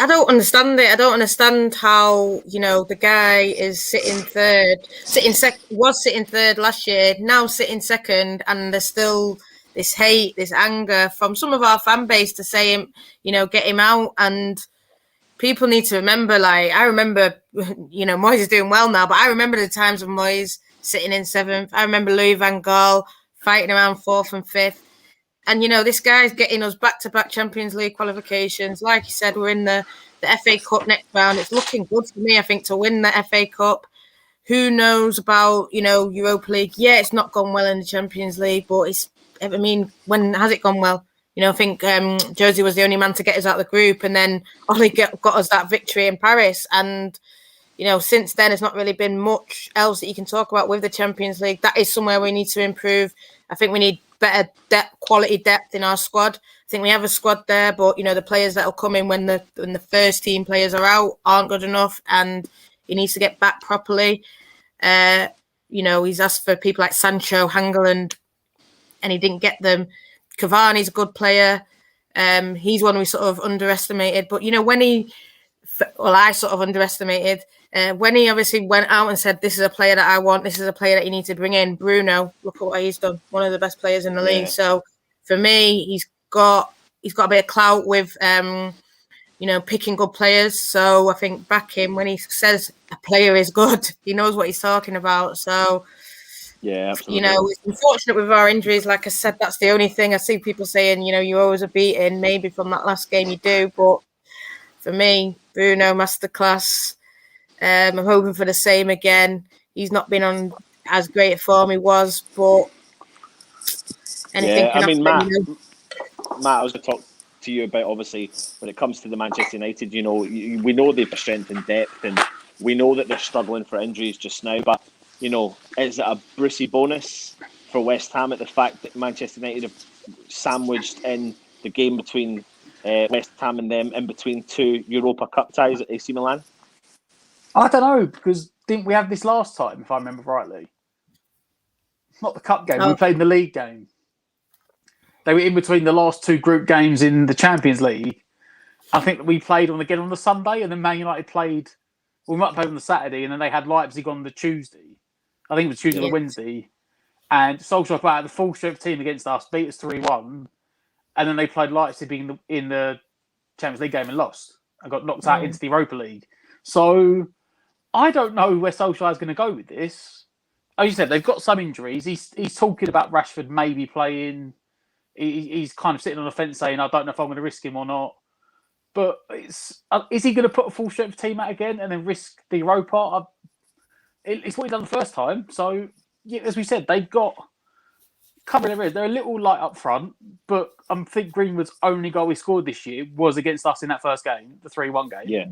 I don't understand it. I don't understand how, the guy is sitting third, was sitting third last year, now sitting second, and there's still this hate, this anger from some of our fan base to say him, get him out. And people need to remember, I remember, Moyes is doing well now, but I remember the times of Moyes sitting in seventh. I remember Louis van Gaal fighting around fourth and fifth. And, this guy's getting us back-to-back Champions League qualifications. Like you said, we're in the FA Cup next round. It's looking good for me, I think, to win the FA Cup. Who knows about, Europa League? Yeah, it's not gone well in the Champions League, but when has it gone well? I think Josie was the only man to get us out of the group, and then Ollie got us that victory in Paris. And, since then, there's not really been much else that you can talk about with the Champions League. That is somewhere we need to improve. I think we need better quality depth in our squad. I think we have a squad there, but the players that'll come in when the first team players are out aren't good enough, and he needs to get back properly. He's asked for people like Sancho, Hangeland, and he didn't get them. Cavani's a good player. He's one we sort of underestimated, but I sort of underestimated when he obviously went out and said, "This is a player that I want. This is a player that you need to bring in." Bruno, look at what he's done. One of the best players in the league. So for me, he's got a bit of clout with picking good players. So I think back him when he says a player is good, he knows what he's talking about. So yeah, absolutely. It's unfortunate with our injuries. Like I said, that's the only thing. I see people saying, you always are beaten. Maybe from that last game you do, but for me, Bruno, masterclass. I'm hoping for the same again. He's not been on as great a form he was, but anything can happen. Matt, I was going to talk to you about, obviously, when it comes to the Manchester United, we know they've got strength and depth, and we know that they're struggling for injuries just now, but, is it a Brucey bonus for West Ham at the fact that Manchester United have sandwiched in the game between West Ham and them in between two Europa Cup ties at AC Milan? I don't know, because didn't we have this last time, if I remember rightly? Not the cup game. We played in the league game. They were in between the last two group games in the Champions League. I think that we played on the Sunday, and then Man United played. We might play on the Saturday, and then they had Leipzig on the Tuesday. I think it was Tuesday or Wednesday. And Solskjaer played the full strength team against us, beat us 3-1, and then they played Leipzig in the Champions League game and lost. And got knocked out into the Europa League. So I don't know where Solskjaer is going to go with this. As you said, they've got some injuries. He's talking about Rashford maybe playing. He's kind of sitting on the fence saying, I don't know if I'm going to risk him or not. But is he going to put a full strength team out again and then risk the Europa? It's what he done the first time. So, yeah, as we said, they've got covering their ears. They're a little light up front, but I think Greenwood's only goal he scored this year was against us in that first game, the 3-1 game. Yeah.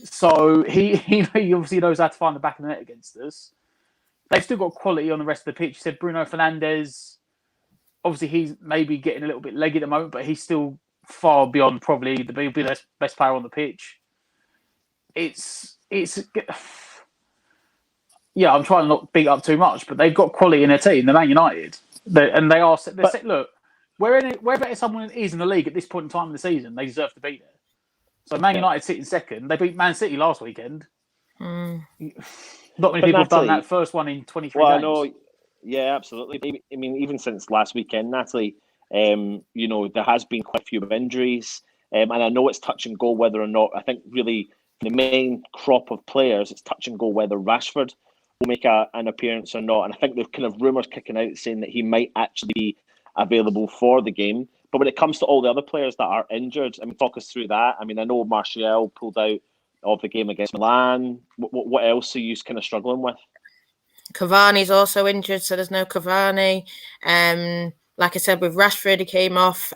So he obviously knows how to find the back of the net against us. They've still got quality on the rest of the pitch. You said Bruno Fernandes. Obviously, he's maybe getting a little bit leggy at the moment, but he's still far beyond probably the best player on the pitch. Yeah, I'm trying to not beat up too much, but they've got quality in their team. They're Man United, look, wherever someone is in the league at this point in time in the season, they deserve to be there. So Man United sitting second. They beat Man City last weekend. Not many people have done that first one in 23 games. No, yeah, absolutely. I mean, even since last weekend, Natalie, there has been quite a few injuries. And I know it's touch and go whether or not. I think really the main crop of players, it's touch and go whether Rashford will make an appearance or not. And I think there's kind of rumours kicking out saying that he might actually be available for the game. But when it comes to all the other players that are injured, talk us through that. I know Martial pulled out of the game against Milan. What else are you kind of struggling with? Cavani's also injured, so there's no Cavani. Like I said, with Rashford, he came off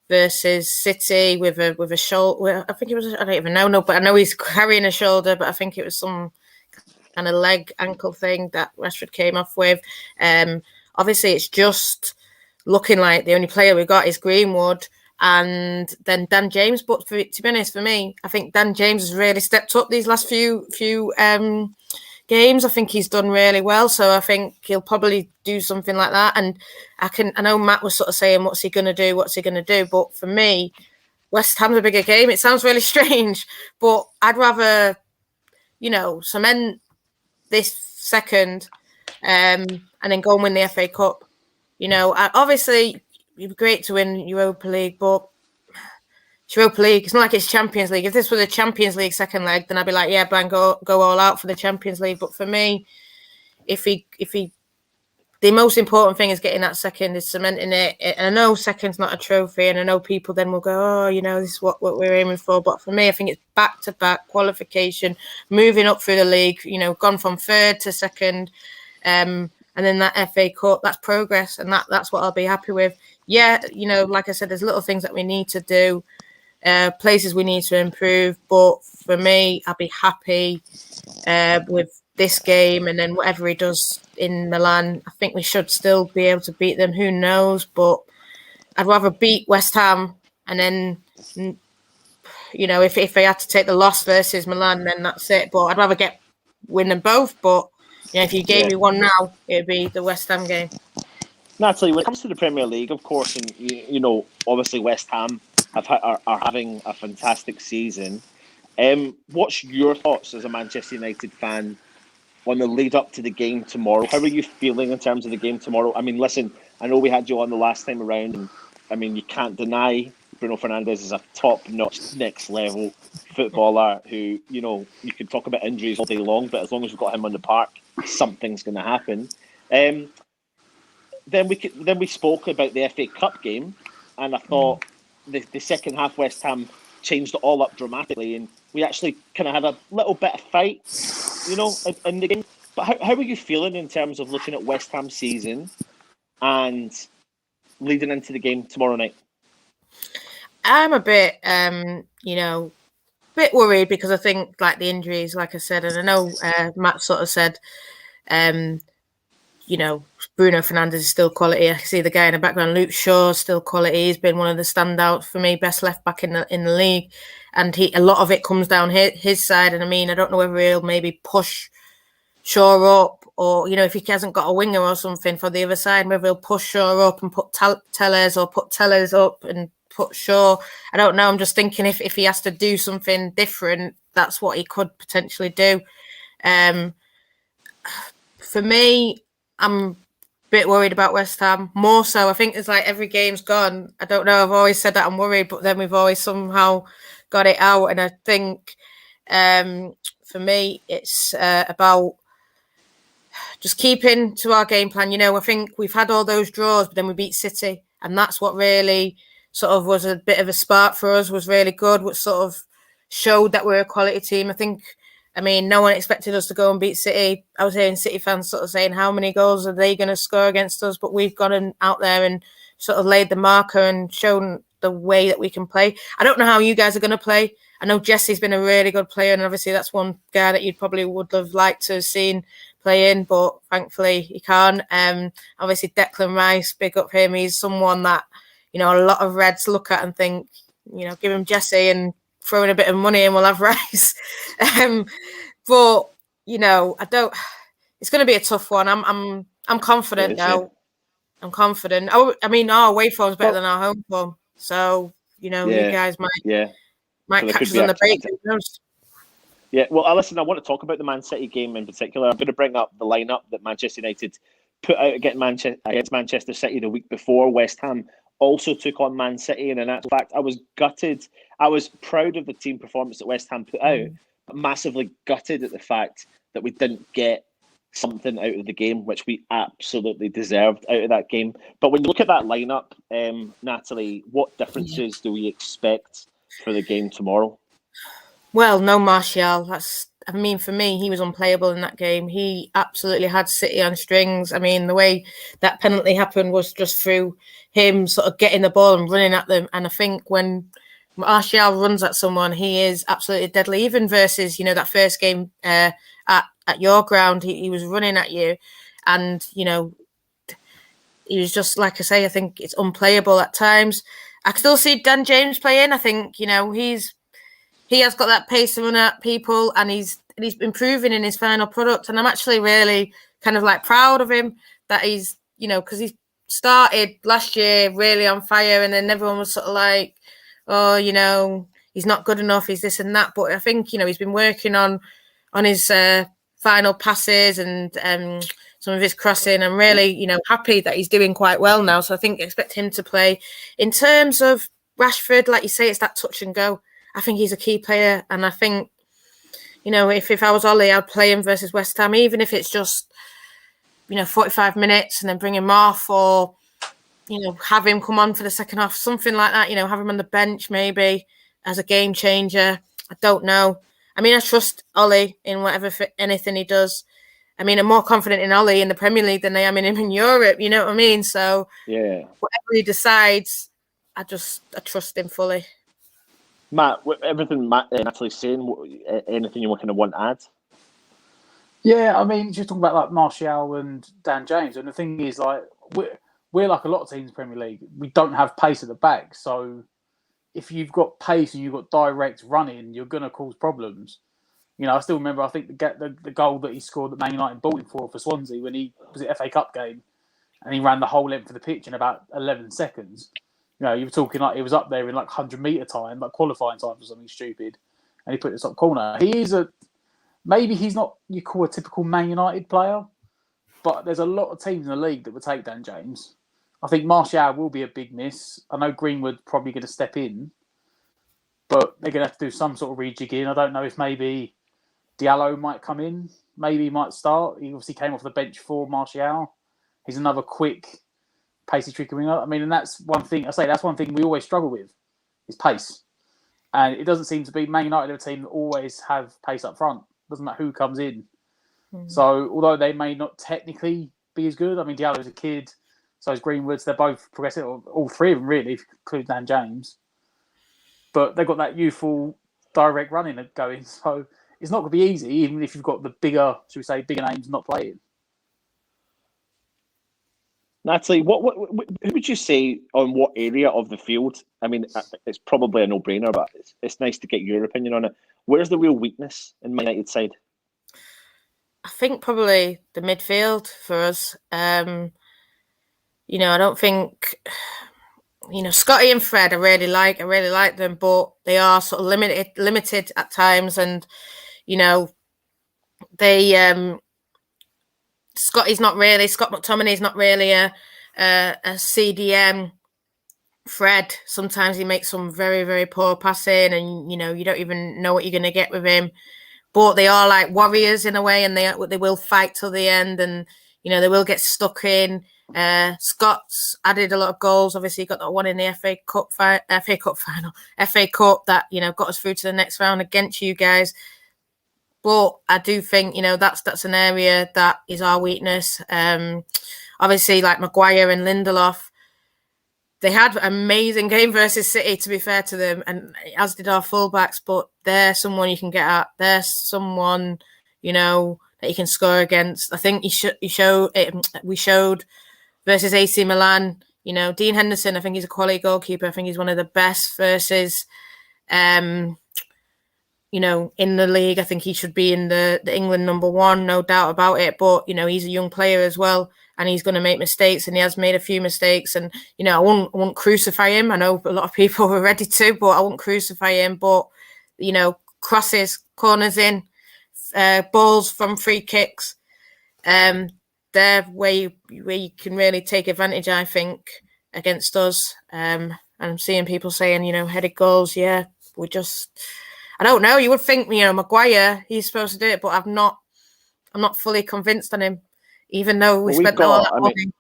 versus City with a shoulder. I think it was. I don't even know. No, but I know he's carrying a shoulder. But I think it was some kind of leg ankle thing that Rashford came off with. Obviously, it's just looking like the only player we got is Greenwood and then Dan James. But to be honest, for me, I think Dan James has really stepped up these last few games. I think he's done really well. So I think he'll probably do something like that. And I know Matt was sort of saying, what's he going to do? But for me, West Ham's a bigger game. It sounds really strange, but I'd rather, cement this second and then go and win the FA Cup. Obviously, it'd be great to win Europa League, but it's Europa League. It's not like it's Champions League. If this was a Champions League second leg, then I'd be like, yeah, Brian, go all out for the Champions League. But for me, if he, the most important thing is getting that second, is cementing it. And I know second's not a trophy, and I know people then will go, oh, this is what we're aiming for. But for me, I think it's back-to-back qualification, moving up through the league, gone from third to second, and then that FA Cup, that's progress, and that's what I'll be happy with. Yeah, like I said, there's little things that we need to do, places we need to improve. But for me, I'll be happy with this game, and then whatever he does in Milan, I think we should still be able to beat them. Who knows? But I'd rather beat West Ham, and then if they had to take the loss versus Milan, then that's it. But I'd rather win them both. But if you gave me one now, it'd be the West Ham game. Natalie, when it comes to the Premier League, of course, and obviously West Ham are having a fantastic season. What's your thoughts as a Manchester United fan on the lead up to the game tomorrow? How are you feeling in terms of the game tomorrow? I mean, listen, I know we had you on the last time around, and I mean, you can't deny Bruno Fernandes is a top-notch, next-level footballer who, you could talk about injuries all day long, but as long as we've got him on the park, something's going to happen. Then we spoke about the FA Cup game, and I thought the second half West Ham changed it all up dramatically, and we actually kind of had a little bit of fight, in the game. But how are you feeling in terms of looking at West Ham's season and leading into the game tomorrow night? I'm a bit, bit worried because I think like the injuries, like I said, and I know Matt sort of said, Bruno Fernandes is still quality. I see the guy in the background, Luke Shaw, still quality. He's been one of the standouts for me, best left back in the league, and a lot of it comes down his side. And I mean, I don't know whether he'll maybe push Shaw up, or if he hasn't got a winger or something for the other side, maybe he'll push Shaw up and put Tellez, or put Tellez up and put Shaw. I don't know. I'm just thinking if he has to do something different, that's what he could potentially do. For me, I'm a bit worried about West Ham. More so, I think it's like every game's gone. I don't know. I've always said that I'm worried, but then we've always somehow got it out. And I think for me, it's about just keeping to our game plan. I think we've had all those draws, but then we beat City. And that's what really sort of was a bit of a spark for us, was really good, which sort of showed that we're a quality team. I mean, no one expected us to go and beat City. I was hearing City fans sort of saying, how many goals are they going to score against us? But we've gone out there and sort of laid the marker and shown the way that we can play. I don't know how you guys are going to play. I know Jesse's been a really good player, and obviously that's one guy that you probably would have liked to have seen play in, but thankfully he can't. Obviously Declan Rice, big up him. He's someone that, a lot of Reds look at and think, give him Jesse and throw in a bit of money and we'll have Rice. But I don't. It's going to be a tough one. I'm confident now. I'm confident. I mean, our away form's better than our home form, so you guys might catch us on the break. Who knows? Yeah, well, listen, I want to talk about the Man City game in particular. I'm going to bring up the lineup that Manchester United put out against Manchester City the week before. West Ham also took on Man City, and in actual fact, I was gutted. I was proud of the team performance that West Ham put out, but massively gutted at the fact that we didn't get something out of the game, which we absolutely deserved out of that game. But when you look at that lineup, Natalie, what differences do we expect for the game tomorrow? Well, no Martial. For me, he was unplayable in that game. He absolutely had City on strings. I mean, the way that penalty happened was just through him sort of getting the ball and running at them. And I think when Martial runs at someone, he is absolutely deadly. Even versus, that first game at your ground, he was running at you. And, he was just, like I say, I think it's unplayable at times. I can still see Dan James playing. I think, he has got that pace to run at people, and he's improving in his final product. And I'm actually really kind of like proud of him that he's, because he started last year really on fire, and then everyone was sort of like, oh, he's not good enough, he's this and that. But I think, he's been working on his final passes and some of his crossing. I'm really, happy that he's doing quite well now. So I think expect him to play. In terms of Rashford, like you say, it's that touch and go. I think he's a key player. And I think, if I was Ollie, I'd play him versus West Ham, even if it's just, 45 minutes and then bring him off, or, have him come on for the second half, something like that, have him on the bench maybe as a game changer. I don't know. I mean, I trust Ollie in anything he does. I mean, I'm more confident in Ollie in the Premier League than I am in him in Europe. You know what I mean? So yeah, whatever he decides, I trust him fully. Matt, everything Natalie's saying, anything you kind of want to add? Yeah, I mean, just talking about like Martial and Dan James, and the thing is, like, we're like a lot of teams in the Premier League. We don't have pace at the back, so if you've got pace and you've got direct running, you're going to cause problems. I still remember, I think the goal that he scored that Man United bought him for Swansea when he was at FA Cup game, and he ran the whole length of the pitch in about 11 seconds. You were talking like he was up there in like 100-metre time, like qualifying time for something stupid, and he put the top corner. Maybe he's not you call a typical Man United player, but there's a lot of teams in the league that would take Dan James. I think Martial will be a big miss. I know Greenwood's probably going to step in, but they're going to have to do some sort of rejigging. I don't know if maybe Diallo might come in. Maybe he might start. He obviously came off the bench for Martial. He's another quick, pacey, tricky winger. I mean, and that's one thing. That's one thing we always struggle with, is pace. And it doesn't seem to be Man United, a team that always have pace up front. Doesn't matter who comes in. Mm. So, although they may not technically be as good, I mean, Diallo's a kid, so is Greenwood. They're both progressive, all three of them really, if you include Dan James. But they've got that youthful, direct running going. So, it's not going to be easy, even if you've got the bigger names not playing. Natalie, who would you say on what area of the field? I mean, it's probably a no-brainer, but it's nice to get your opinion on it. Where's the real weakness in Man United's side? I think probably the midfield for us. I don't think, Scotty and Fred I really like them, but they are sort of limited at times, and they Scott McTominay's not really a CDM. Fred, sometimes he makes some very, very poor passing, and you don't even know what you're going to get with him. But they are like warriors in a way, and they will fight till the end, and they will get stuck in. Scott's added a lot of goals. Obviously, he got that one in the FA Cup that got us through to the next round against you guys. But I do think that's an area that is our weakness. Obviously, like Maguire and Lindelof, they had an amazing game versus City, to be fair to them, and as did our fullbacks. But they're someone you can get at. They're someone that you can score against. I think we showed versus AC Milan. Dean Henderson, I think he's a quality goalkeeper. I think he's one of the best versus, in the league. I think he should be in the England number one, no doubt about it. But, he's a young player as well, and he's going to make mistakes, and he has made a few mistakes. And, I won't crucify him. I know a lot of people were ready to, but I won't crucify him. But, crosses, corners in, balls from free kicks, they're where you can really take advantage, I think, against us. And I'm seeing people saying, headed goals. Yeah, I don't know. You would think, Maguire, he's supposed to do it, but I'm not fully convinced on him, even though we spent all that money.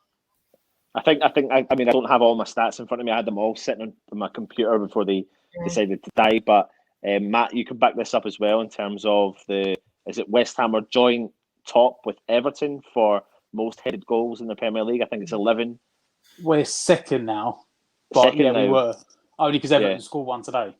I don't have all my stats in front of me. I had them all sitting on my computer before they decided to die. But Matt, you can back this up as well in terms of is it West Ham are joint top with Everton for most headed goals in the Premier League? I think it's 11. We're second now. But we were. Only because Everton scored one today.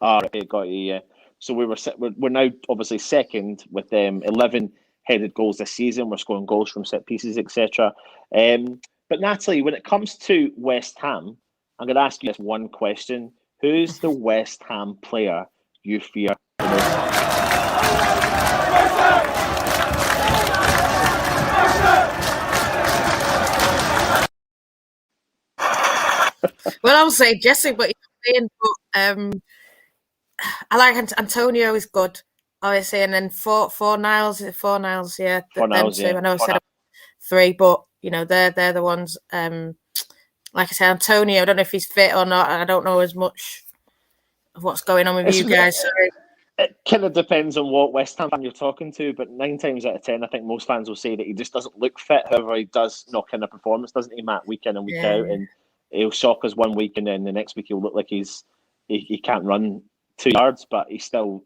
Okay, got you, yeah. So we're now obviously second with 11 headed goals this season. We're scoring goals from set pieces, etc. But Natalie, when it comes to West Ham, I'm going to ask you this one question. Who's the West Ham player you fear the most? Well, I'll say Jesse, but saying, but I like Antonio is good, obviously, and then four Niles, yeah, them two. Yeah. I know I said three, but they're the ones. Like I said, Antonio, I don't know if he's fit or not. I don't know as much of what's going on with you guys. Sorry. It kind of depends on what West Ham fan you're talking to, but 9 times out of 10, I think most fans will say that he just doesn't look fit. However, he does knock in a performance, doesn't he, Matt? Week in and week out, and he'll shock us one week, and then the next week he'll look like he can't run 2 yards, but he still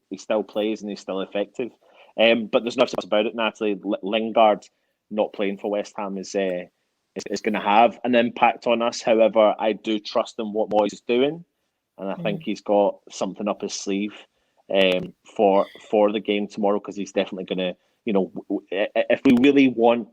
plays and he's still effective. But there's nothing about it, Natalie. Lingard not playing for West Ham is going to have an impact on us. However, I do trust in what Moyes is doing, and I think he's got something up his sleeve for the game tomorrow, because he's definitely going to, if we really want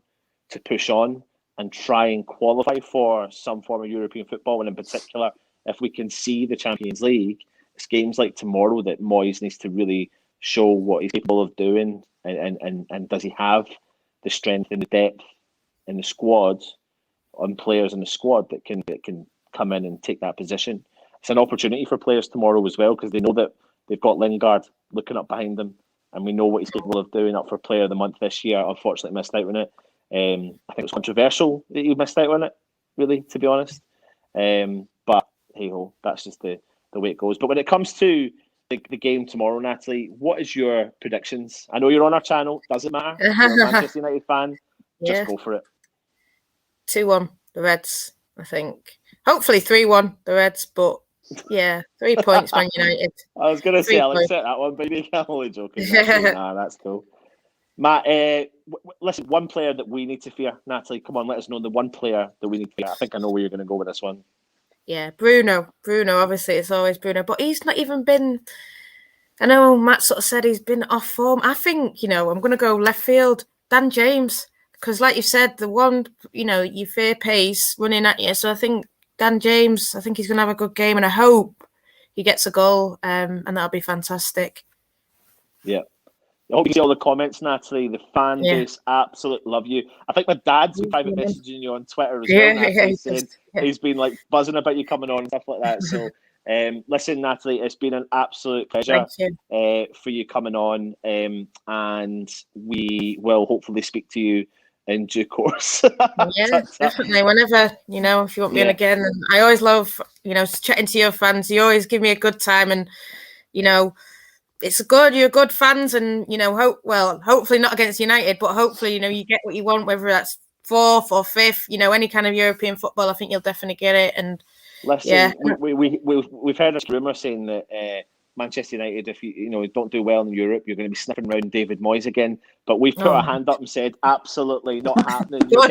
to push on and try and qualify for some form of European football, and in particular, if we can see the Champions League, it's games like tomorrow that Moyes needs to really show what he's capable of doing, and does he have the strength and the depth in the squad, on players in the squad that can come in and take that position. It's an opportunity for players tomorrow as well, because they know that they've got Lingard looking up behind them, and we know what he's capable of doing. Up for Player of the Month this year. Unfortunately, missed out on it. I think it's controversial that he missed out on it, really, to be honest. But hey ho, that's just the way it goes. But when it comes to the game tomorrow, Natalie, what is your predictions? I know you're on our channel. Doesn't matter. You're a Manchester United fan. Just go for it. 2-1, the Reds, I think. Hopefully 3-1, the Reds, but yeah, 3 points, Man United. I was going to say, I'll accept that one, baby. I'm only joking. That's cool. Matt, listen, one player that we need to fear. Natalie, come on, let us know the one player that we need to fear. I think I know where you're going to go with this one. Yeah, Bruno. Obviously, it's always Bruno. But he's not even been... I know Matt sort of said he's been off form. I think, I'm going to go left field. Dan James. Because like you said, the one, you fear pace running at you. So I think Dan James, I think he's going to have a good game, and I hope he gets a goal, and that'll be fantastic. Yeah. I hope you see all the comments, Natalie. The fan base absolutely love you. I think my dad's been private messaging you on Twitter as well, Natalie, saying he's been like buzzing about you coming on and stuff like that. So, listen, Natalie, it's been an absolute pleasure for you coming on, and we will hopefully speak to you in due course. Yeah, definitely. Whenever, if you want me on again. And I always love, chatting to your fans. You always give me a good time, and, you're good fans, and, hopefully not against United, but hopefully, you get what you want, whether that's 4th or 5th, any kind of European football. I think you'll definitely get it. And listen, we've heard this rumour saying that Manchester United, if you don't do well in Europe, you're going to be sniffing around David Moyes again. But we've put our hand up and said, absolutely not happening. You're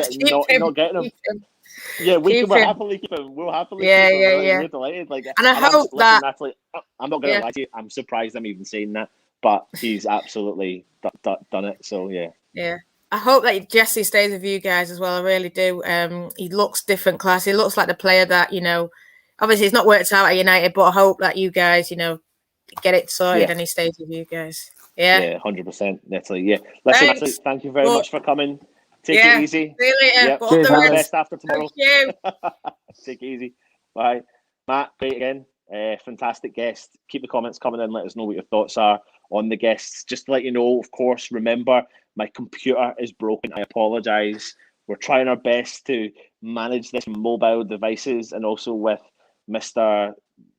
not getting him. Yeah, we'll happily keep him. We'll happily keep him. We're delighted. And I hope that... Natalie, I'm not going to lie to you. I'm surprised I'm even saying that. But he's absolutely done it. So, yeah. Yeah. I hope that Jesse stays with you guys as well. I really do. He looks different class. He looks like the player that, obviously it's not worked out at United, but I hope that you guys, get it sorted and he stays with you guys. Yeah, 100%. Natalie. Yeah, listen, Natalie, thank you very much for coming. Take it easy. See you later. Yep. All the best after tomorrow. Thank you. Take it easy. Bye, Matt. Great again. Fantastic guest. Keep the comments coming in. Let us know what your thoughts are on the guests. Just to let you know, of course, remember my computer is broken. I apologise. We're trying our best to manage this from mobile devices, and also with Mr.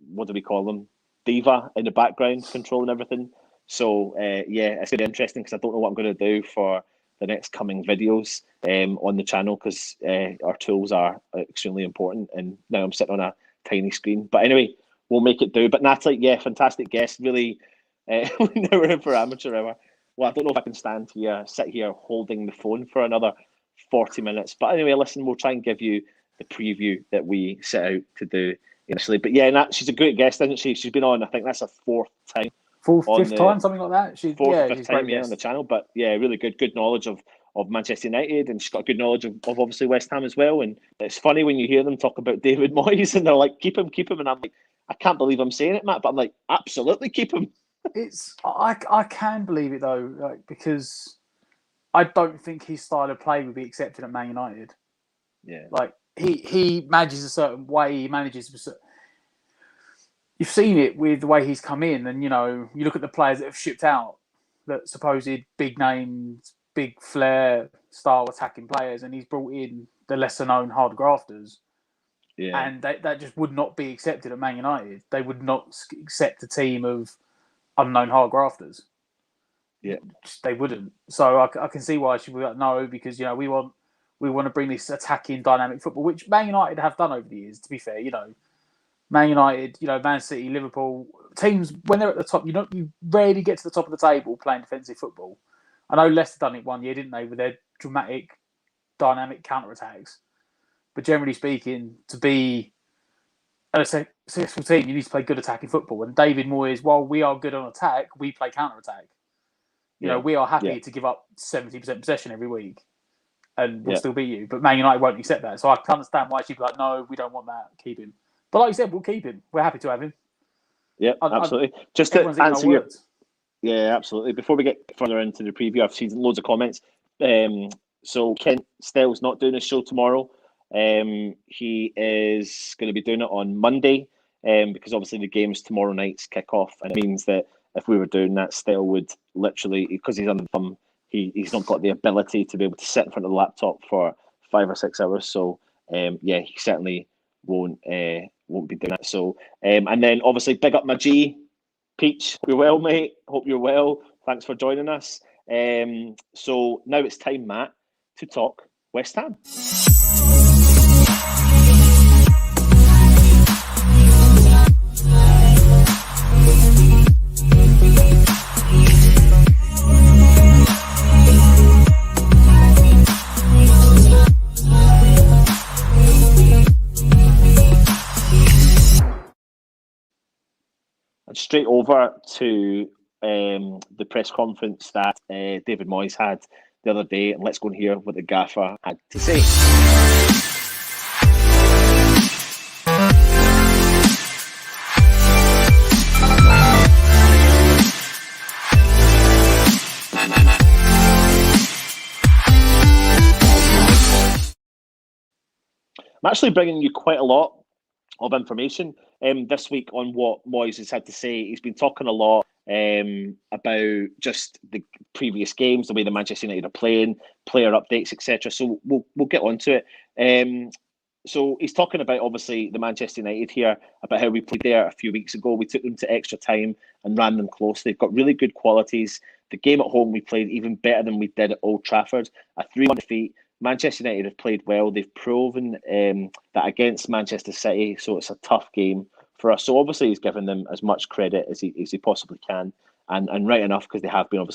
What do we call him? Diva in the background controlling everything. So it's going to be interesting, because I don't know what I'm going to do for the next coming videos on the channel, because our tools are extremely important, and now I'm sitting on a tiny screen. But anyway, we'll make it do. But Natalie, fantastic guest. Really, now we're in for amateur hour. Well, I don't know if I can sit here holding the phone for another 40 minutes. But anyway, listen, we'll try and give you the preview that we set out to do initially. But she's a great guest, isn't she? She's been on, I think that's her 4th time. 4th, 5th time, something like that. She's 4th, 5th time, on the channel. But really good knowledge of Manchester United, and she's got good knowledge of obviously West Ham as well. And it's funny when you hear them talk about David Moyes, and they're like, keep him. And I'm like, I can't believe I'm saying it, Matt, but I'm like, absolutely keep him. I can believe it though, because I don't think his style of play would be accepted at Man United. Yeah, like he manages a certain way. He manages. you've seen it with the way he's come in, and you look at the players that have shipped out, that supposed big names, big flair style attacking players, and he's brought in the lesser known hard grafters. Yeah. And that just would not be accepted at Man United. They would not accept a team of unknown hard grafters. Yeah, they wouldn't. So I can see why she would be like, no, because we want to bring this attacking dynamic football, which Man United have done over the years. To be fair, Man United, Man City, Liverpool, teams when they're at the top, you rarely get to the top of the table playing defensive football. I know Leicester done it one year, didn't they, with their dramatic, dynamic counter attacks. But generally speaking, to be a successful team, you need to play good attacking football. And David Moyes, while we are good on attack, we play counter attack. We are happy to give up 70% possession every week, and we'll still beat you. But Man United won't accept that. So I can understand why she'd be like, no, we don't want that. Keep him. But like you said, we'll keep him. We're happy to have him. Yeah, absolutely. Just to answer your... Yeah, absolutely. Before we get further into the preview, I've seen loads of comments. So Kent Stell's not doing his show tomorrow. He is going to be doing it on Monday because obviously the game's tomorrow night's kick-off, and it means that if we were doing that, Stell would literally, because he's on the thumb, he's not got the ability to be able to sit in front of the laptop for 5 or 6 hours. So he certainly won't be doing that. So and then obviously big up my G, Peach. Hope you're well, mate. Hope you're well. Thanks for joining us. So now it's time, Matt, to talk West Ham. And straight over to the press conference that David Moyes had the other day, and let's go and hear what the gaffer had to say. I'm actually bringing you quite a lot of information this week on what Moyes has had to say. He's been talking a lot about just the previous games, the way the Manchester United are playing, player updates, etc. So we'll get on to it. So he's talking about, obviously, the Manchester United here, about how we played there a few weeks ago. We took them to extra time and ran them close. They've got really good qualities. The game at home, we played even better than we did at Old Trafford. A 3-1 defeat. Manchester United have played well. They've proven that against Manchester City, so it's a tough game for us. So obviously he's given them as much credit as he possibly can, and right enough, because they have been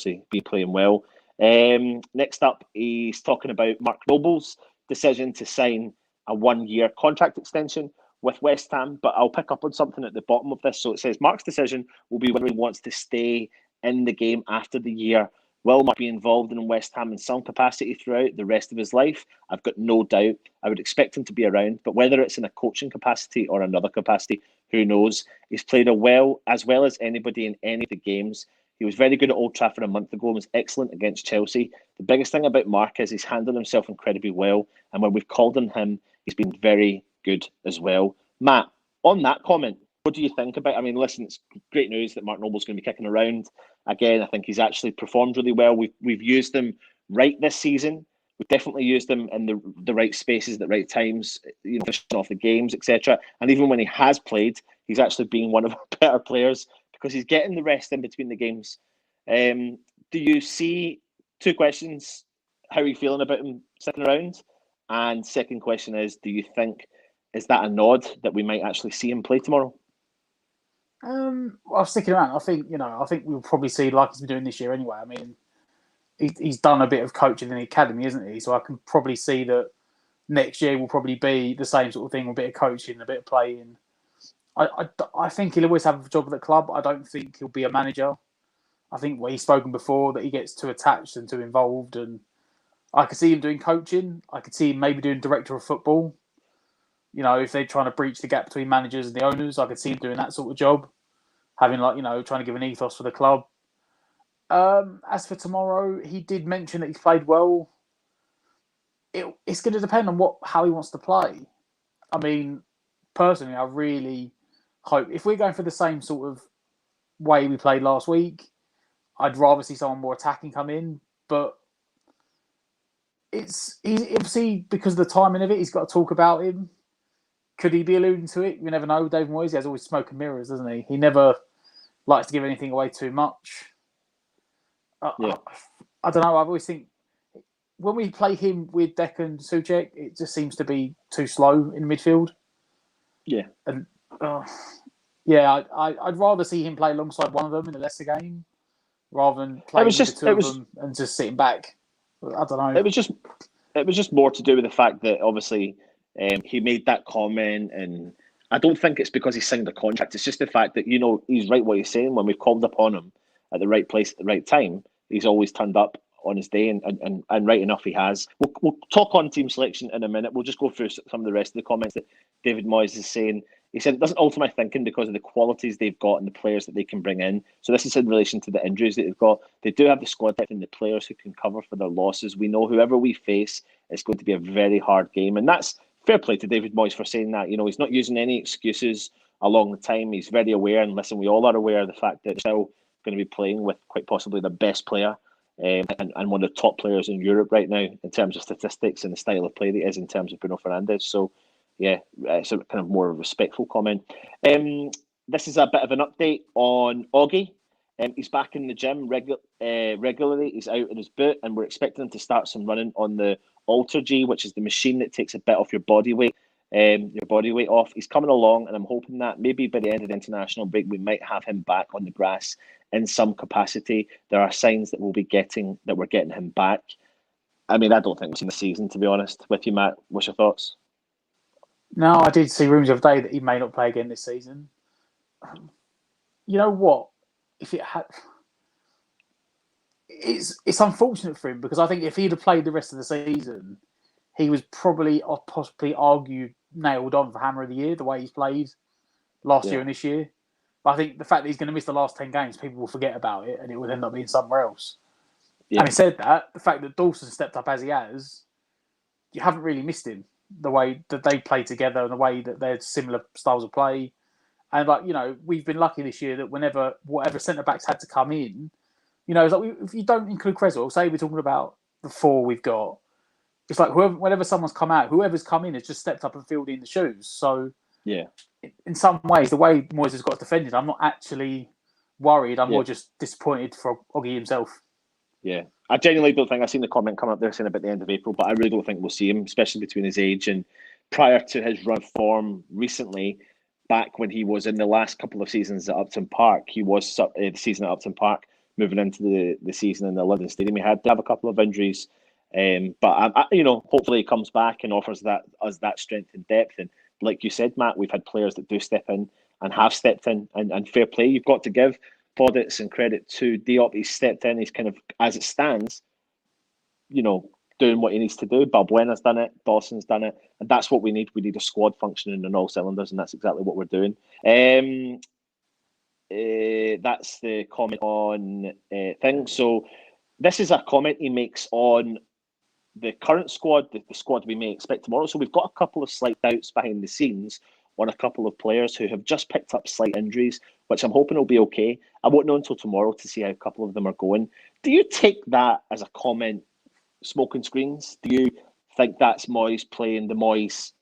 playing well. Next up, he's talking about Mark Noble's decision to sign a 1-year contract extension with West Ham, but I'll pick up on something at the bottom of this. So it says Mark's decision will be whether he wants to stay in the game after the year. Will Mark be involved in West Ham in some capacity throughout the rest of his life? I've got no doubt. I would expect him to be around, but whether it's in a coaching capacity or another capacity, who knows? He's played as well as anybody in any of the games. He was very good at Old Trafford a month ago and was excellent against Chelsea. The biggest thing about Mark is he's handled himself incredibly well, and when we've called on him, he's been very good as well. Matt, on that comment, what do you think about? I mean, listen, it's great news that Mark Noble's going to be kicking around again. I think he's actually performed really well. We've used him right this season. We've definitely used him in the right spaces at the right times, finishing off the games, etc. And even when he has played, he's actually been one of our better players because he's getting the rest in between the games. Do you see, 2 questions, how are you feeling about him sticking around? And second question is, do you think, is that a nod that we might actually see him play tomorrow? Well, sticking around, I think we'll probably see, like he's been doing this year anyway. I mean, he's done a bit of coaching in the academy, isn't he? So I can probably see that next year will probably be the same sort of thing, a bit of coaching, a bit of playing. I think he'll always have a job at the club. I don't think he'll be a manager. I think he's spoken before that he gets too attached and too involved, and I could see him doing coaching. I could see him maybe doing director of football. If they're trying to breach the gap between managers and the owners, I could see him doing that sort of job. Having trying to give an ethos for the club. As for tomorrow, he did mention that he's played well. It's going to depend on how he wants to play. I mean, personally, I really hope. If we're going for the same sort of way we played last week, I'd rather see someone more attacking come in. But he's obviously, because of the timing of it, he's got to talk about him. Could he be alluding to it? You never know. David Moyes, he has always smoke and mirrors, doesn't he? He never likes to give anything away too much. I don't know. I always think when we play him with Dek and Souček, it just seems to be too slow in midfield. Yeah. And I'd rather see him play alongside one of them in the Leicester game rather than playing with the two of them and just sitting back. I don't know. It was just more to do with the fact that obviously he made that comment, and I don't think it's because he signed a contract. It's just the fact that, he's right what he's saying. When we've called upon him at the right place at the right time, he's always turned up on his day, and right enough he has. We'll talk on team selection in a minute. We'll just go through some of the rest of the comments that David Moyes is saying. He said it doesn't alter my thinking because of the qualities they've got and the players that they can bring in. So this is in relation to the injuries that they've got. They do have the squad depth and the players who can cover for their losses. We know whoever we face, it's going to be a very hard game. And that's fair play to David Moyes for saying that. He's not using any excuses along the time. He's very aware, and listen, we all are aware of the fact that they're still going to be playing with quite possibly the best player and one of the top players in Europe right now in terms of statistics and the style of play that is in terms of Bruno Fernandes. So, yeah, it's a kind of more respectful comment. This is a bit of an update on Augie. He's back in the gym regularly. He's out in his boot, and we're expecting him to start some running on the Alter G, which is the machine that takes a bit off your body weight off. He's coming along, and I'm hoping that maybe by the end of the international break, we might have him back on the grass in some capacity. There are signs that we're getting him back. I mean, I don't think we've seen the season, to be honest with you, Matt. What's your thoughts? No, I did see rumours the other day that he may not play again this season. You know what? If it had, it's unfortunate for him, because I think if he'd have played the rest of the season, he was probably or possibly argued nailed on for Hammer of the Year the way he's played last year and this year. But I think the fact that he's going to miss the last 10 games, people will forget about it, and it will end up being somewhere else. Yeah. Having said that, the fact that Dawson stepped up as he has, you haven't really missed him. The way that they play together and the way that they're similar styles of play. And, we've been lucky this year that whatever centre-backs had to come in, it's like if you don't include Creswell, say we're talking about the four we've got, it's like whenever someone's come out, whoever's come in has just stepped up and filled in the shoes. So, yeah, in some ways, the way Moyes has got defended, I'm not actually worried. I'm more just disappointed for Augie himself. Yeah, I genuinely don't think I've seen the comment come up there saying about the end of April, but I really don't think we'll see him, especially between his age and prior to his run form recently. Back when he was in the last couple of seasons at Upton Park, he was the season at Upton Park, moving into the season in the London Stadium. He had to have a couple of injuries, but hopefully he comes back and offers us that strength and depth. And like you said, Matt, we've had players that do step in and have stepped in, and fair play. You've got to give plaudits and credit to Diop. He's stepped in. He's kind of, as it stands, doing what he needs to do. Balbuena's done it. Dawson's done it. And that's what we need. We need a squad functioning on all cylinders, and that's exactly what we're doing. That's the comment on things. So this is a comment he makes on the current squad, the squad we may expect tomorrow. So we've got a couple of slight doubts behind the scenes on a couple of players who have just picked up slight injuries, which I'm hoping will be okay. I won't know until tomorrow to see how a couple of them are going. Do you take that as a comment, smoke and screens? Do you think that's Moyes playing the Moyes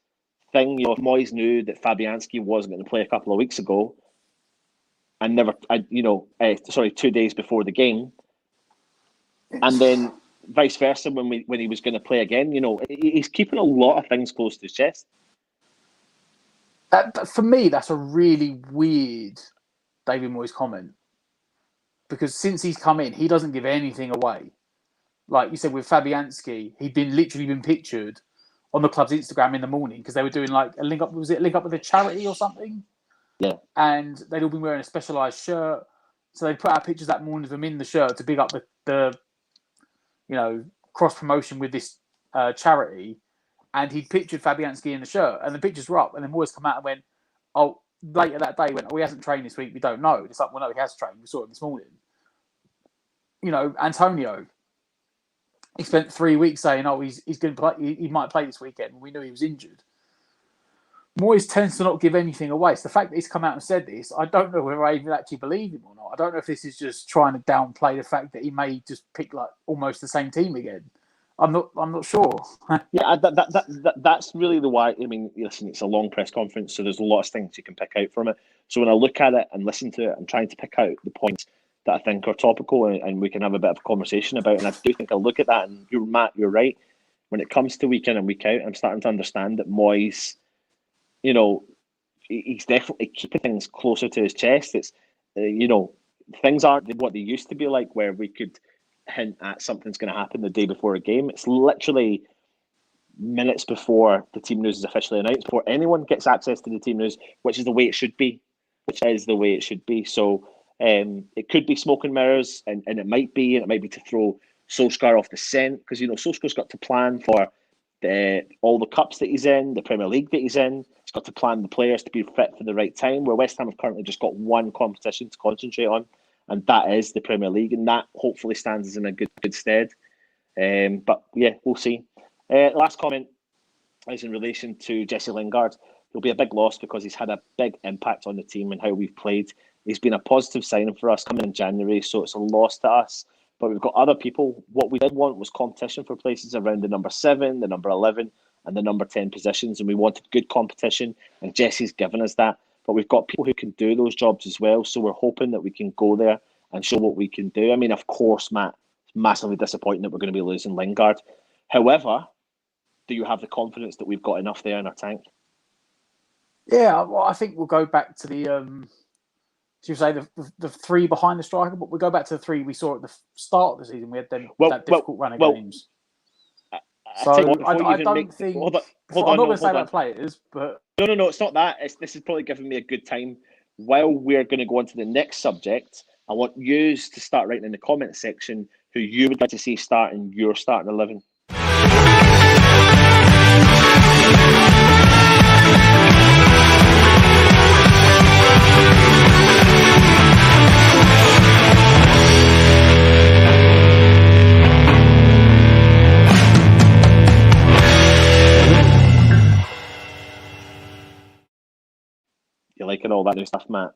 thing? If Moyes knew that Fabianski wasn't going to play a couple of weeks ago and 2 days before the game, and then vice versa when he was going to play again, he's keeping a lot of things close to his chest. For me, that's a really weird David Moyes comment, because since he's come in, he doesn't give anything away. Like you said, with Fabianski, he'd literally been pictured on the club's Instagram in the morning because they were doing like a link up. Was it a link up with a charity or something? Yeah. And they'd all been wearing a specialised shirt. So they put out pictures that morning of them in the shirt to big up the cross promotion with this charity. And he'd pictured Fabianski in the shirt, and the pictures were up. And then Moyes come out and went, later that day, he hasn't trained this week. We don't know. It's like, well, no, he has trained. We saw him this morning. Antonio. He spent 3 weeks saying, he's going to play. He might play this weekend. We knew he was injured. Moyes tends to not give anything away. It's the fact that he's come out and said this. I don't know whether I even actually believe him or not. I don't know if this is just trying to downplay the fact that he may just pick like almost the same team again. I'm not sure. Yeah, that's really the why. I mean, listen, it's a long press conference, so there's a lot of things you can pick out from it. So when I look at it and listen to it, I'm trying to pick out the points that I think are topical and we can have a bit of a conversation about. And I do think I look at that, and Matt, you're right. When it comes to week in and week out, I'm starting to understand that Moyes, he's definitely keeping things closer to his chest. It's, things aren't what they used to be like, where we could hint at something's going to happen the day before a game. It's literally minutes before the team news is officially announced, before anyone gets access to the team news, which is the way it should be. So it could be smoke and mirrors, and it might be to throw Solskjaer off the scent, because Solskjaer's got to plan for all the cups that he's in, the Premier League that he's in. He's got to plan the players to be fit for the right time, where West Ham have currently just got one competition to concentrate on, and that is the Premier League, and that hopefully stands us in a good stead. But yeah, we'll see. Last comment is in relation to Jesse Lingard. He'll be a big loss because he's had a big impact on the team and how we've played. He's been a positive signing for us coming in January, so it's a loss to us. But we've got other people. What we did want was competition for places around the number 7, the number 11, and the number 10 positions, and we wanted good competition, and Jesse's given us that. But we've got people who can do those jobs as well, so we're hoping that we can go there and show what we can do. I mean, of course, Matt, it's massively disappointing that we're going to be losing Lingard. However, do you have the confidence that we've got enough there in our tank? Yeah, well, I think we'll go back to the the three behind the striker, but we'll go back to the three we saw at the start of the season. We had that difficult run of games. So I don't think. I'm not going to say about players, but no, it's not that. This is probably giving me a good time. While we're going to go on to the next subject, I want you to start writing in the comment section who you would like to see starting your starting 11. You liking all that new stuff, Matt?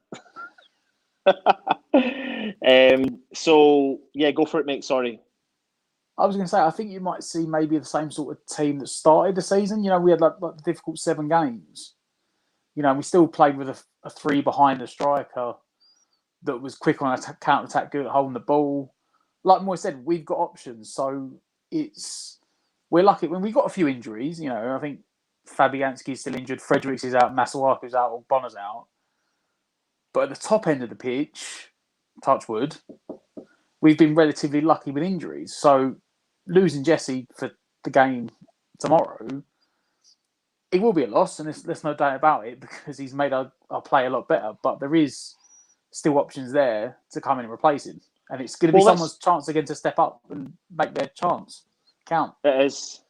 So yeah, go for it, mate. Sorry. I was going to say, I think you might see maybe the same sort of team that started the season. We had like the difficult 7 games. We still played with a 3 behind the striker that was quick on counter attack, good at holding the ball. Like Moy said, we've got options, so we're lucky when we got a few injuries. I think Fabianski's still injured, Fredericks is out, Masuaku's out, or Bonner's out. But at the top end of the pitch, touch wood, we've been relatively lucky with injuries. So losing Jesse for the game tomorrow, it will be a loss, and there's no doubt about it, because he's made our play a lot better. But there is still options there to come in and replace him. And it's going to be someone's chance again to step up and make their chance count. It is.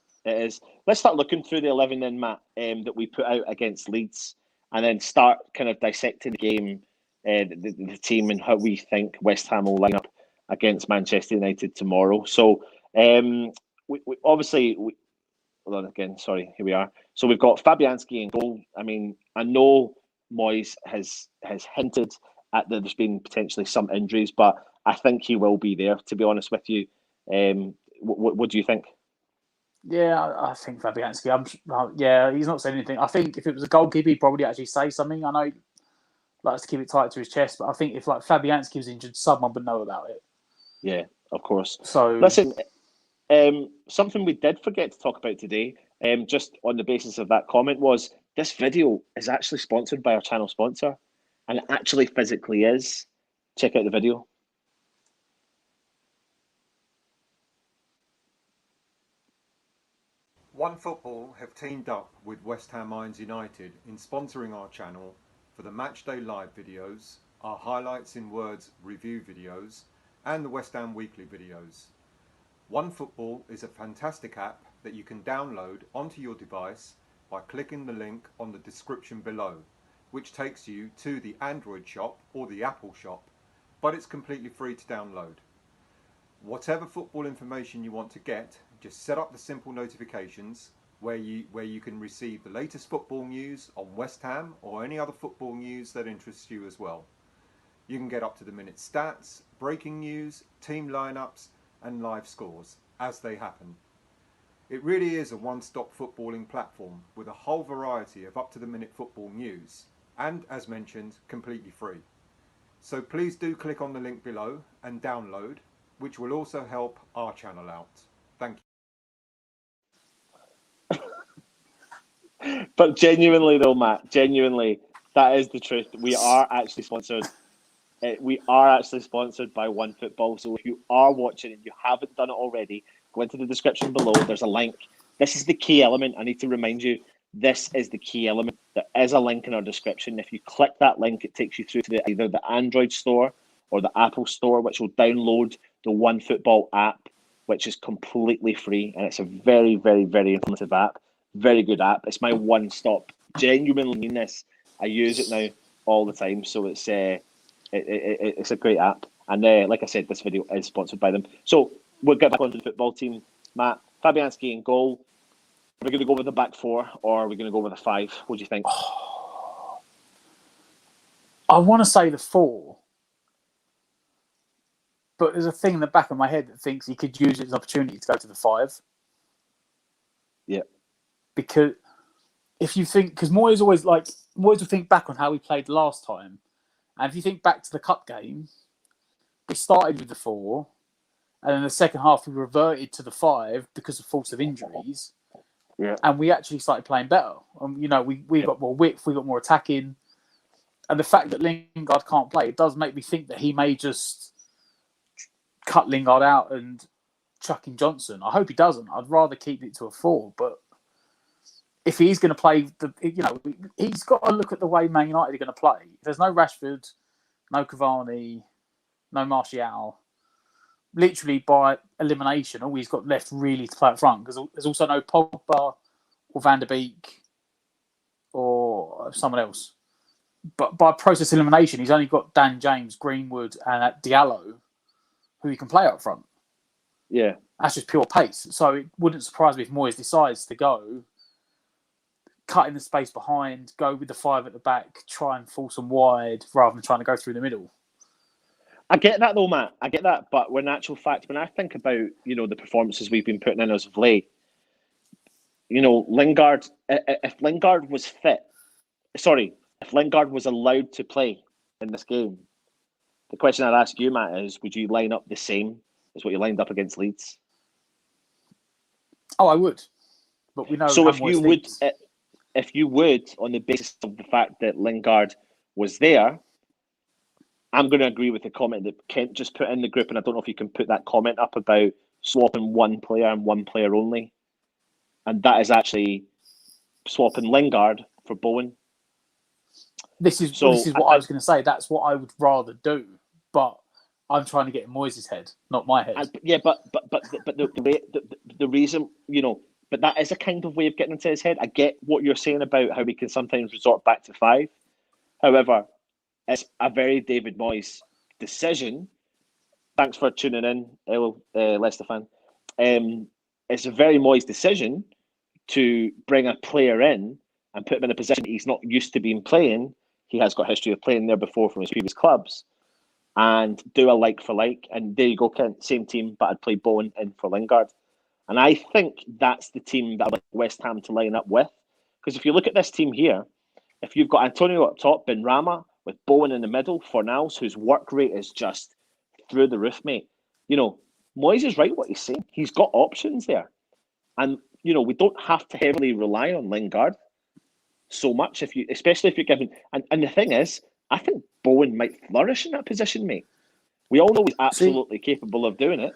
Let's start looking through the 11 then, Matt, that we put out against Leeds, and then start kind of dissecting the game, the team, and how we think West Ham will line up against Manchester United tomorrow. So we obviously, hold on again, sorry, here we are. So we've got Fabianski in goal. I mean, I know Moyes has hinted at that there's been potentially some injuries, but I think he will be there, to be honest with you. What do you think? Yeah, I think Fabianski. He's not saying anything. I think if it was a goalkeeper, he'd probably actually say something. I know he likes to keep it tight to his chest, but I think if like Fabianski was injured, someone would know about it. Yeah, of course. So listen, something we did forget to talk about today, just on the basis of that comment, was this video is actually sponsored by our channel sponsor, and it actually physically is. Check out the video. OneFootball have teamed up with West Ham United in sponsoring our channel for the Matchday Live videos, our Highlights in Words review videos, and the West Ham Weekly videos. OneFootball is a fantastic app that you can download onto your device by clicking the link on the description below, which takes you to the Android shop or the Apple shop, but it's completely free to download. Whatever football information you want to get, just set up the simple notifications, where you can receive the latest football news on West Ham or any other football news that interests you as well. You can get up to the minute stats, breaking news, team lineups and live scores as they happen. It really is a one-stop footballing platform with a whole variety of up-to-the-minute football news and, as mentioned, completely free. So please do click on the link below and download, which will also help our channel out. Thank you. But genuinely though, Matt, genuinely, that is the truth. We are actually sponsored. We are actually sponsored by OneFootball. So if you are watching and you haven't done it already, go into the description below. There's a link. This is the key element. I need to remind you, this is the key element. There is a link in our description. If you click that link, it takes you through to either the Android store or the Apple store, which will download the OneFootball app, which is completely free. And it's a very, very, very informative app. Very good app. It's my one-stop. Genuinely mean this. I use it now all the time. So it's a great app. And like I said, this video is sponsored by them. So we'll get back onto the football team. Matt, Fabianski in goal. Are we going to go with the back four or are we going to go with a five? What do you think? I want to say the four. But there's a thing in the back of my head that thinks he could use it as an opportunity to go to the five. Yeah. Because if you think, because Moyes will think back on how we played last time. And if you think back to the cup game, we started with the four. And in the second half, we reverted to the five because of force of injuries. Yeah. And we actually started playing better. We got more width, we got more attacking. And the fact that Lingard can't play, it does make me think that he may just cut Lingard out and chuck in Johnson. I hope he doesn't. I'd rather keep it to a four. But if he's going to play, he's got to look at the way Man United are going to play. If there's no Rashford, no Cavani, no Martial, literally by elimination, all he's got left really to play up front, because there's also no Pogba or Van der Beek or someone else. But by process elimination, he's only got Dan James, Greenwood and Diallo, who he can play up front. Yeah. That's just pure pace. So it wouldn't surprise me if Moyes decides to go, cut in the space behind, go with the five at the back, try and force them wide rather than trying to go through the middle. I get that though, Matt. I get that. But in actual fact, when I think about, the performances we've been putting in as of late, Lingard, if Lingard was if Lingard was allowed to play in this game, the question I'd ask you, Matt, is would you line up the same as what you lined up against Leeds? Oh, I would. But we know. So if you would, on the basis of the fact that Lingard was there, I'm going to agree with the comment that Kent just put in the group, and I don't know if you can put that comment up about swapping one player and one player only. And that is actually swapping Lingard for Bowen. This is what I was going to say. That's what I would rather do, but I'm trying to get in Moyes' head, not my head. But the reason, but that is a kind of way of getting into his head. I get what you're saying about how we can sometimes resort back to five. However, it's a very David Moyes decision. Thanks for tuning in, Leicester fan. It's a very Moyes decision to bring a player in and put him in a position he's not used to being playing. He has got history of playing there before from his previous clubs, and do a like for like. And there you go, Kent, same team, but I'd play Bowen in for Lingard. And I think that's the team that I'd like West Ham to line up with. Because if you look at this team here, if you've got Antonio up top, Benrahma, with Bowen in the middle, Fornals, whose work rate is just through the roof, mate. Moyes is right what he's saying. He's got options there. And, we don't have to heavily rely on Lingard so much, especially if you're given... And the thing is, I think Bowen might flourish in that position, mate. We all know he's absolutely capable of doing it.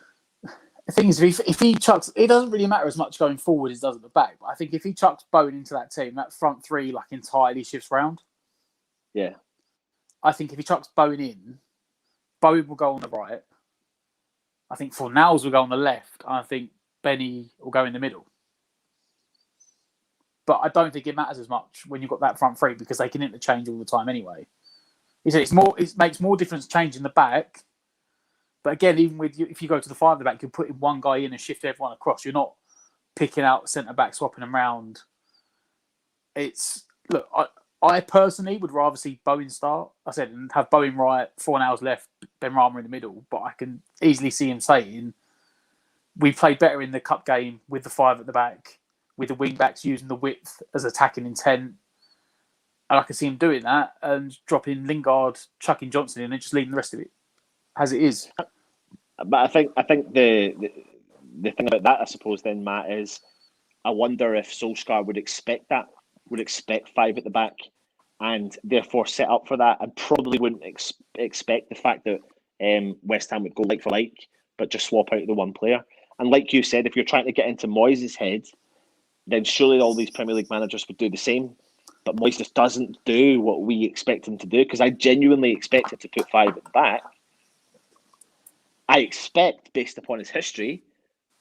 The thing is, if he chucks... It doesn't really matter as much going forward as it does at the back. But I think if he chucks Bowen into that team, that front three entirely shifts round. Yeah. I think if he chucks Bowen in, Bowen will go on the right. I think Fornals will go on the left. And I think Benny will go in the middle. But I don't think it matters as much when you've got that front three because they can interchange all the time anyway. He said it makes more difference changing the back. But again, even if you go to the five at the back, you put one guy in and shift everyone across. You're not picking out centre back, swapping them round. I personally would rather see Bowen start. I said, and have Bowen right, 4 hours left, Benrahma in the middle. But I can easily see him saying, we played better in the cup game with the 5 at the back, with the wing backs using the width as attacking intent. And I can see him doing that and dropping Lingard, chucking Johnson in, and just leaving the rest of it as it is. But I think the thing about that, I suppose, then, Matt, is I wonder if Solskjaer would expect that, would expect 5 at the back, and therefore set up for that, and probably wouldn't expect the fact that West Ham would go like for like, but just swap out the one player. And like you said, if you're trying to get into Moyes' head, then surely all these Premier League managers would do the same. But Moyes just doesn't do what we expect him to do, because I genuinely expect him to put 5 at the back. I expect, based upon his history,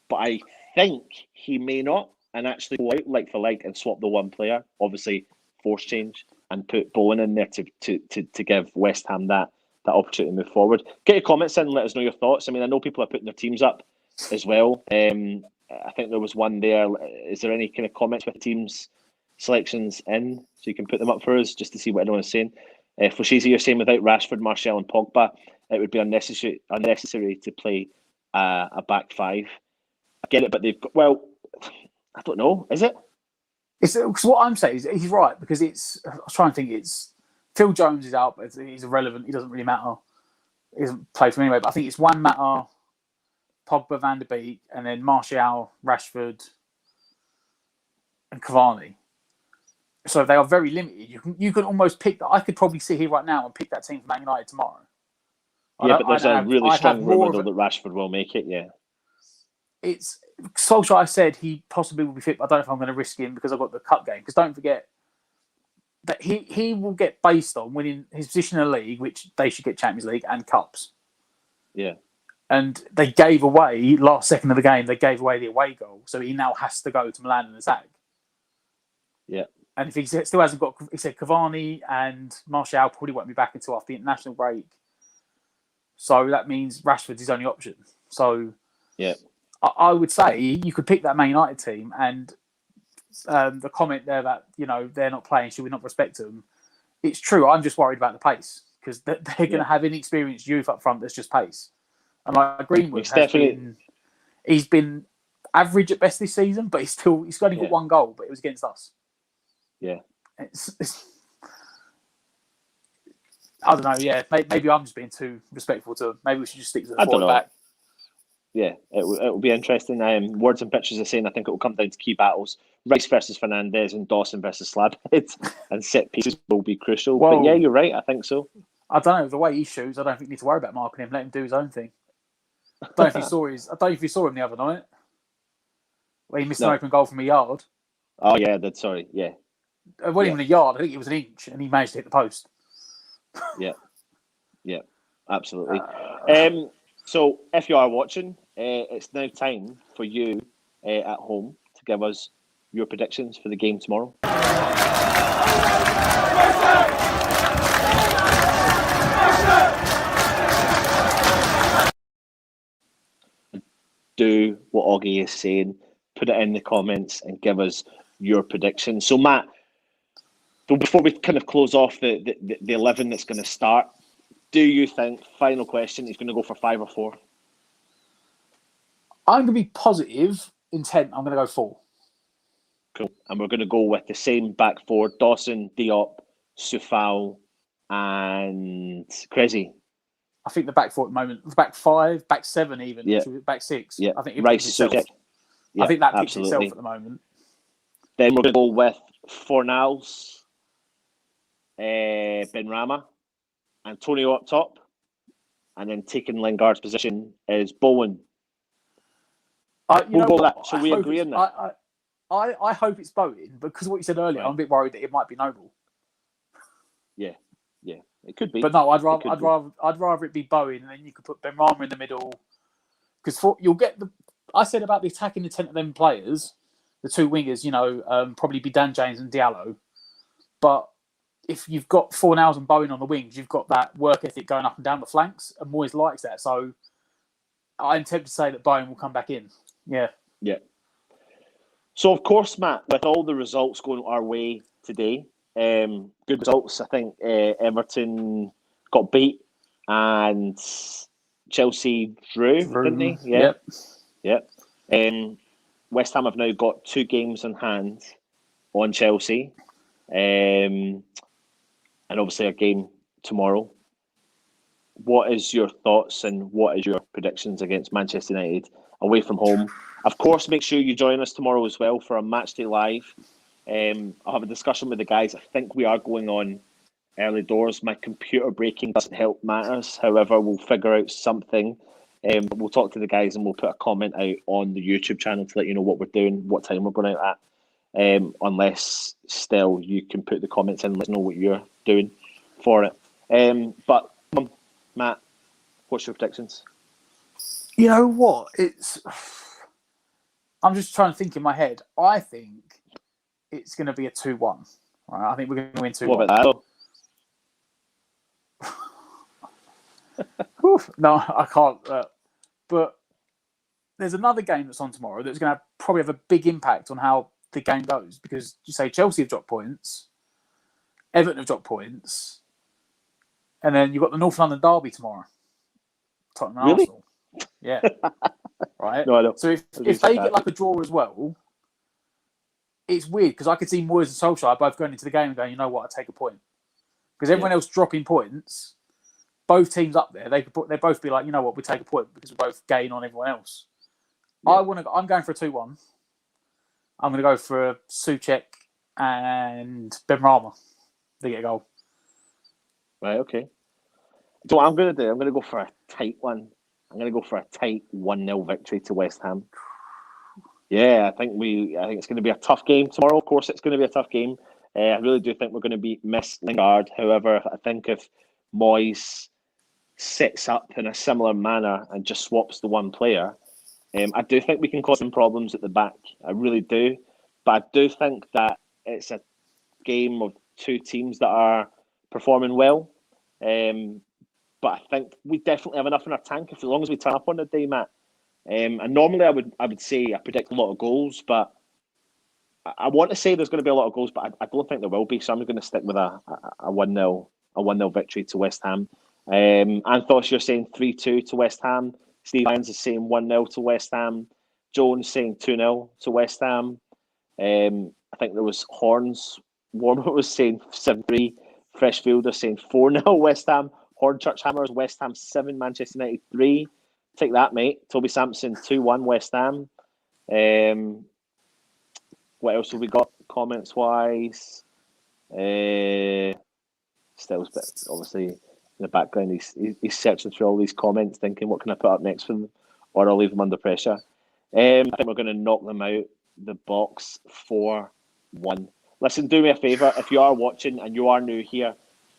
but I think he may not, and actually go out like for like and swap the one player, obviously force change, and put Bowen in there to give West Ham that opportunity to move forward. Get your comments in and let us know your thoughts. I mean, I know people are putting their teams up as well. I think there was one there. Is there any kind of comments with teams selections in, so you can put them up for us just to see what everyone is saying? Foshizi, you're saying without Rashford, Martial and Pogba, it would be unnecessary to play a back 5. I get it, but they've got, well, I don't know, is it? It's what I'm saying is he's right, because I was trying to think, it's Phil Jones is out, but he's irrelevant. He doesn't really matter. He doesn't play for me anyway, but I think it's one matter, Pogba, Van der Beek, and then Martial, Rashford and Cavani. So they are very limited. You can almost pick that. I could probably sit here right now and pick that team for Man United tomorrow. Yeah, but there's a really strong rumour though that Rashford will make it, yeah. It's Solskjaer said he possibly will be fit, but I don't know if I'm going to risk him because I've got the cup game. Because don't forget that he will get based on winning his position in the league, which they should get Champions League and cups. Yeah. And they gave away, last second of the game, they gave away the away goal. So he now has to go to Milan and attack. Yeah. And if he still hasn't got, he said Cavani and Martial probably won't be back until after the international break. So that means Rashford's his only option. So yeah, I would say you could pick that Man United team, and the comment there that they're not playing, should we not respect them? It's true. I'm just worried about the pace, because they're going to have inexperienced youth up front that's just pace. And like Greenwood, he's been average at best this season, but he's only got 1 goal, but it was against us. Yeah, it's I don't know. Yeah, maybe I'm just being too respectful to him. Maybe we should just stick to the forward back. Yeah, it will be interesting. Words and pictures are saying I think it will come down to key battles: Rice versus Fernandes and Dawson versus Slabhead, and set pieces will be crucial. Well, but yeah, you're right. I think so. I don't know, the way he shoots, I don't think you need to worry about marking him. Let him do his own thing. I don't know if you saw him the other night, where he missed an open goal from a yard. Oh yeah, sorry. Yeah, it wasn't even a yard. I think it was an inch, and he managed to hit the post. Yeah, absolutely. So if you are watching, it's now time for you at home to give us your predictions for the game tomorrow. Do what Augie is saying. Put it in the comments and give us your predictions. So Matt, before we kind of close off the 11 that's going to start, do you think, final question, he's going to go for 5 or 4? I'm going to be positive intent. I'm going to go 4. Cool. And we're going to go with the same back 4: Dawson, Diop, Soufal, and Crazy. I think the back 4 at the moment, back 5, back 7 even, back 6. Yeah. I think it Rice, picks itself. Yeah, I think that picks itself at the moment. Then we're going to go with Fornals, Benrahma, Antonio up top, and then taking Lingard's position is Bowen. We'll go with that. So we agree on that. I hope it's Bowen, because what you said earlier, I'm a bit worried that it might be Noble. Yeah, it could be. But no, I'd rather it be Bowen, and then you could put Benrahma in the middle, because you'll get the. I said about the attacking intent of them players, the 2 wingers, probably be Dan James and Diallo, but if you've got Fornals and Bowen on the wings, you've got that work ethic going up and down the flanks, and Moyes likes that. So I'm tempted to say that Bowen will come back in. Yeah. So, of course, Matt, with all the results going our way today, good results. I think Everton got beat and Chelsea drew, didn't they? Yeah. Yep. West Ham have now got 2 games in hand on Chelsea, and obviously a game tomorrow. What is your thoughts and what is your predictions against Manchester United away from home? Of course, make sure you join us tomorrow as well for a Matchday Live. I'll have a discussion with the guys. I think we are going on early doors. My computer breaking doesn't help matters. However, we'll figure out something. We'll talk to the guys and we'll put a comment out on the YouTube channel to let you know what we're doing, what time we're going out at. Unless still you can put the comments in and let us know what you're doing for it. But Matt, what's your predictions? You know what? I'm just trying to think in my head. I think it's going to be a 2-1. Right? I think we're going to win 2-1. What about that? No, I can't. But there's another game that's on tomorrow that's going to probably have a big impact on how the game goes. Because you say Chelsea have dropped points, Everton have dropped points, and then you've got the North London derby tomorrow. Tottenham and Arsenal. Yeah. Right? No, I don't. So if they get like a draw as well, it's weird because I could see Moyes and Solskjaer both going into the game and going, you know what, I take a point. Because everyone else dropping points, both teams up there, they both be like, you know what, we take a point because we both gain on everyone else. Yeah. I'm going for a 2-1. I'm going to go for Souček and Benrahma. They get a goal. Right, okay. So what I'm going to do, I'm going to go for a tight one. I'm going to go for a tight 1-0 victory to West Ham. Yeah, I think it's going to be a tough game tomorrow. Of course, it's going to be a tough game. I really do think we're going to miss Lingard. However, I think if Moyes sets up in a similar manner and just swaps the one player, I do think we can cause some problems at the back. I really do. But I do think that it's a game of 2 teams that are performing well. But I think we definitely have enough in our tank as long as we turn up on the day, Matt. And normally I would say I predict a lot of goals, but I want to say there's going to be a lot of goals, but I don't think there will be. So I'm going to stick with a 1-0 victory to West Ham. Anthos, you're saying 3-2 to West Ham. Steve Lyons is saying 1-0 to West Ham. Jones saying 2-0 to West Ham. I think there was Horns. Warmer was saying 7-3. Freshfielder saying 4-0 West Ham. Hornchurch Hammers, West Ham 7, Manchester United 3. Take that, mate. Toby Sampson 2-1 West Ham. What else have we got comments wise? Stills, but obviously in the background he's searching through all these comments, thinking what can I put up next for them, or I'll leave them under pressure. I think we're going to knock them out the box 4-1. Listen, do me a favour, if you are watching and you are new here,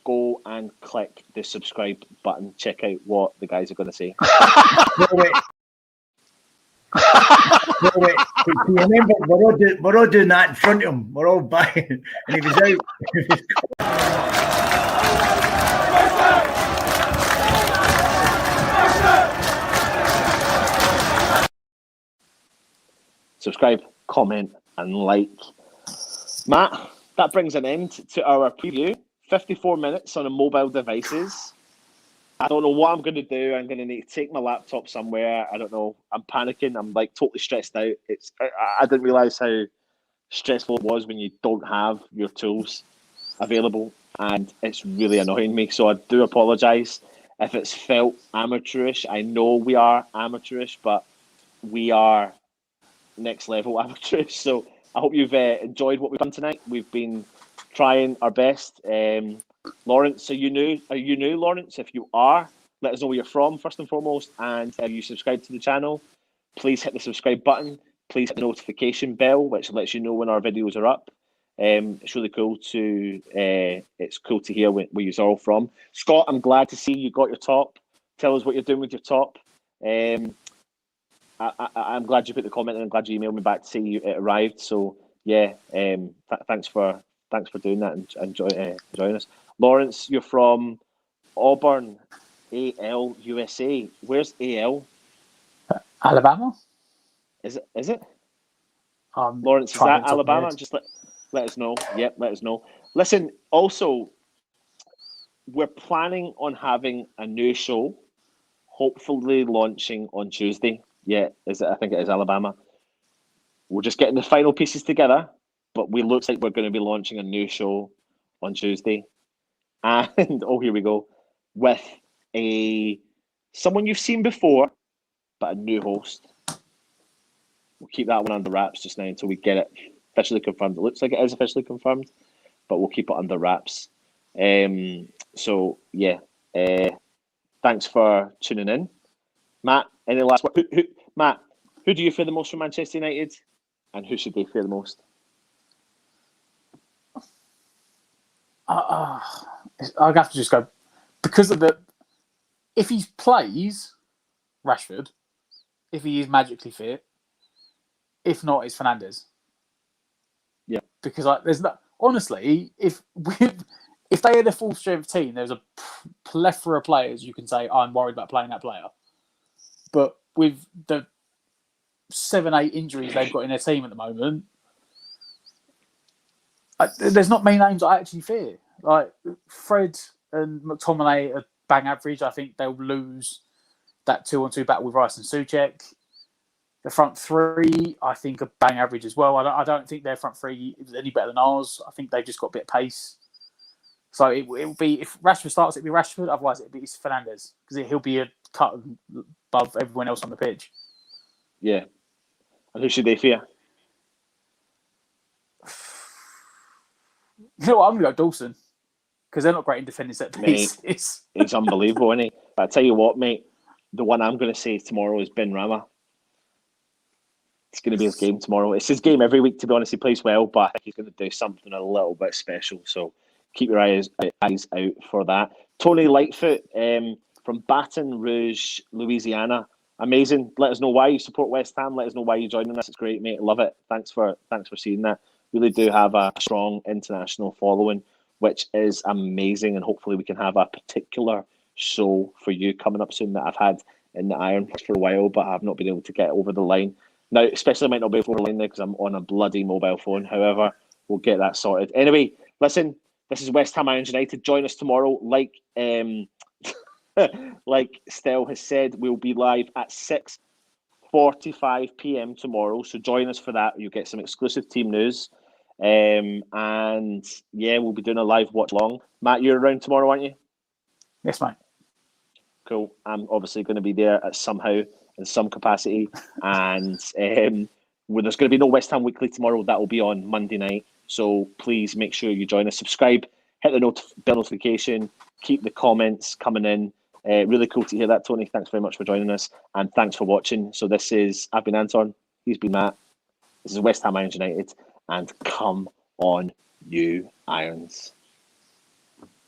go and click the subscribe button. Check out what the guys are going to say. Wait. Remember, we're all doing that in front of him. We're all buying, and he was out. Subscribe, comment, and like. Matt, that brings an end to our preview. 54 minutes on a mobile devices. I don't know what I'm going to do. I'm going to need to take my laptop somewhere. I don't know. I'm panicking. I'm like totally stressed out. I didn't realise how stressful it was when you don't have your tools available, and it's really annoying me. So I do apologise if it's felt amateurish. I know we are amateurish, but we are next level amateurish. So I hope you've enjoyed what we've done tonight. We've been trying our best. Lawrence, are you new, Lawrence? If you are, let us know where you're from, first and foremost. And if you subscribe to the channel, please hit the subscribe button. Please hit the notification bell, which lets you know when our videos are up. It's really cool to hear where you're all from. Scott, I'm glad to see you got your top. Tell us what you're doing with your top. I'm glad you put the comment in. I'm glad you emailed me back to say it arrived. So yeah, thanks for doing that and joining us. Lawrence, you're from Auburn, AL, USA. Where's AL? Alabama. Is it? Lawrence, is that Alabama? Just let us know. Yep, let us know. Listen, also, we're planning on having a new show, hopefully launching on Tuesday. Yeah, I think it is Alabama. We're just getting the final pieces together, but we looks like we're going to be launching a new show on Tuesday. And here we go, with someone you've seen before, but a new host. We'll keep that one under wraps just now until we get it officially confirmed. It looks like it is officially confirmed, but we'll keep it under wraps. So yeah, thanks for tuning in, Matt. Any last word? Matt, who do you fear the most from Manchester United, and who should they fear the most? I'd have to just go because of if he plays Rashford, if he is magically fit, if not, it's Fernandes. Yeah, because there's no honestly, if they had a full strength team, there's a plethora of players you can say I'm worried about playing that player, but with the 7-8 injuries they've got in their team at the moment. There's not many names I actually fear. Like Fred and McTominay are bang average. I think they'll lose that 2-on-2 battle with Rice and Souček. The front three, I think, are bang average as well. I don't think their front three is any better than ours. I think they've just got a bit of pace. So it will be, if Rashford starts, it'll be Rashford. Otherwise, it'll be Fernandes because he'll be a cut above everyone else on the pitch. Yeah. And who should they fear? You know what? I'm going to go Dawson because they're not great in defending set pieces. He's unbelievable, isn't he? But I tell you what, mate, the one I'm going to say tomorrow is Ben Rama. It's going to be his game tomorrow. It's his game every week, to be honest. He plays well, but I think he's going to do something a little bit special. So keep your eyes out for that. Tony Lightfoot from Baton Rouge, Louisiana. Amazing. Let us know why you support West Ham. Let us know why you're joining us. It's great, mate. Love it. Thanks for seeing that. Really do have a strong international following, which is amazing. And hopefully we can have a particular show for you coming up soon that I've had in the iron for a while, but I've not been able to get over the line. Now, especially might not be over the line there because I'm on a bloody mobile phone. However, we'll get that sorted. Anyway, listen, this is West Ham Irons United. Join us tomorrow. Like Stell has said, we'll be live at 6:45 p.m. tomorrow. So join us for that. You'll get some exclusive team news. And yeah, we'll be doing a live watch along. Matt, you're around tomorrow, aren't you? Yes, mate. Cool. I'm obviously going to be there somehow in some capacity. And there's going to be no West Ham Weekly tomorrow. That will be on Monday night. So please make sure you join us. Subscribe, hit the bell notification, keep the comments coming in. Really cool to hear that, Tony. Thanks very much for joining us. And thanks for watching. So I've been Anton. He's been Matt. This is West Ham Irons United. And come on, you Irons.